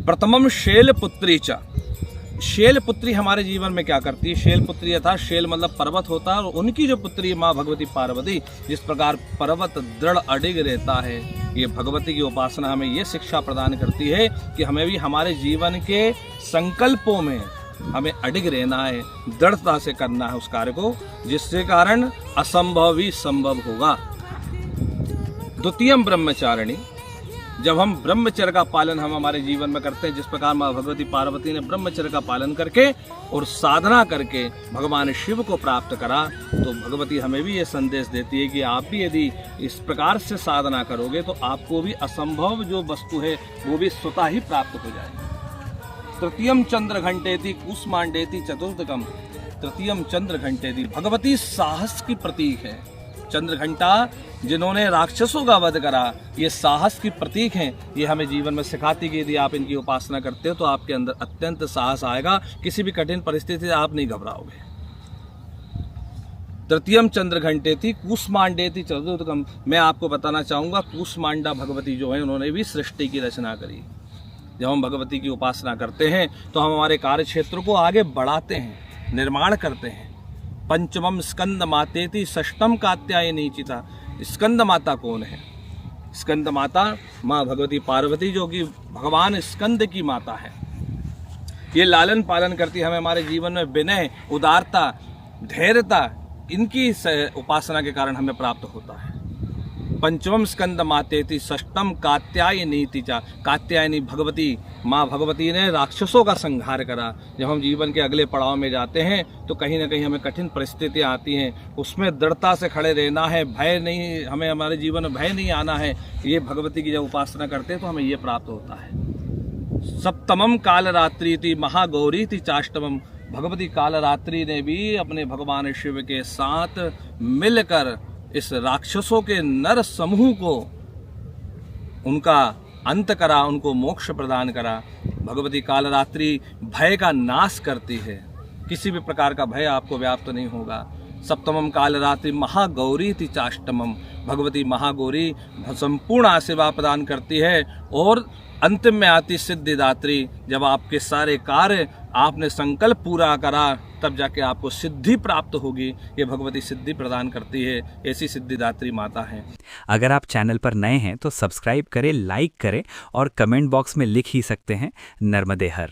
प्रथमम शैलपुत्री च। शैलपुत्री हमारे जीवन में क्या करती है? शैलपुत्री अर्थात शैल मतलब पर्वत होता है, और उनकी जो पुत्री माँ भगवती पार्वती, जिस प्रकार पर्वत दृढ़ अडिग रहता है, ये भगवती की उपासना हमें ये शिक्षा प्रदान करती है कि हमें भी हमारे जीवन के संकल्पों में हमें अडिग रहना है, दृढ़ता से करना है उस कार्य को, जिसके कारण असंभव भी संभव होगा। द्वितीयम ब्रह्मचारिणी। जब हम ब्रह्मचर्य का पालन हम हमारे जीवन में करते हैं, जिस प्रकार माँ भगवती पार्वती ने ब्रह्मचर्य का पालन करके और साधना करके भगवान शिव को प्राप्त करा, तो भगवती हमें भी ये संदेश देती है कि आप भी यदि इस प्रकार से साधना करोगे तो आपको भी असंभव जो वस्तु है वो भी स्वतः ही प्राप्त हो जाएगी। तृतीयम चंद्र घंटेति कूष्मांडेति चतुर्थकम। तृतीयम चंद्र घंटेति, भगवती साहस की प्रतीक है। चंद्र घंटा जिन्होंने राक्षसों का वध करा, ये साहस की प्रतीक हैं। ये हमें जीवन में सिखाती कि यदि आप इनकी उपासना करते हो तो आपके अंदर अत्यंत साहस आएगा, किसी भी कठिन परिस्थिति से आप नहीं घबराओगे। तृतीयम चंद्र घंटेति कूष्मांडेति चतुर्थकम। मैं आपको बताना चाहूँगा, कूष्मांडा भगवती जो है उन्होंने भी सृष्टि की रचना करी। जब हम भगवती की उपासना करते हैं तो हम हमारे कार्य क्षेत्र को आगे बढ़ाते हैं, निर्माण करते हैं। पंचमम स्कंद मातेति षष्टम कात्यायनी चिता। स्कंद माता कौन है? स्कंद माता माँ भगवती पार्वती, जो कि भगवान स्कंद की माता है। ये लालन पालन करती है, हमें हमारे जीवन में विनय, उदारता, धैर्यता, इनकी उपासना के कारण हमें प्राप्त होता है। पंचमम स्कंद मातेति षष्टम कात्यायनी च। कात्यायनी भगवती माँ भगवती ने राक्षसों का संहार करा। जब हम जीवन के अगले पड़ाव में जाते हैं तो कहीं ना कहीं हमें कठिन परिस्थितियाँ आती हैं, उसमें दृढ़ता से खड़े रहना है, भय नहीं, हमें हमारे जीवन में भय नहीं आना है। ये भगवती की जब उपासना करते हैं तो हमें ये प्राप्त होता है। सप्तमम कालरात्रि थी महागौरी थी चाष्टमम। भगवती कालरात्रि ने भी अपने भगवान शिव के साथ मिलकर इस राक्षसों के नर समूह को उनका अंत करा, उनको मोक्ष प्रदान करा। भगवती कालरात्रि भय का नाश करती है, किसी भी प्रकार का भय आपको व्याप्त नहीं होगा। सप्तमम कालरात्रि महागौरी थी चाष्टमम। भगवती महागौरी संपूर्ण आशीर्वाद प्रदान करती है, और अंतिम में आती सिद्धिदात्री। जब आपके सारे कार्य आपने संकल्प पूरा करा तब जाके आपको सिद्धि प्राप्त होगी। ये भगवती सिद्धि प्रदान करती है, ऐसी सिद्धिदात्री माता है। अगर आप चैनल पर नए हैं तो सब्सक्राइब करें, लाइक करें और कमेंट बॉक्स में लिख ही सकते हैं नर्मदे हर।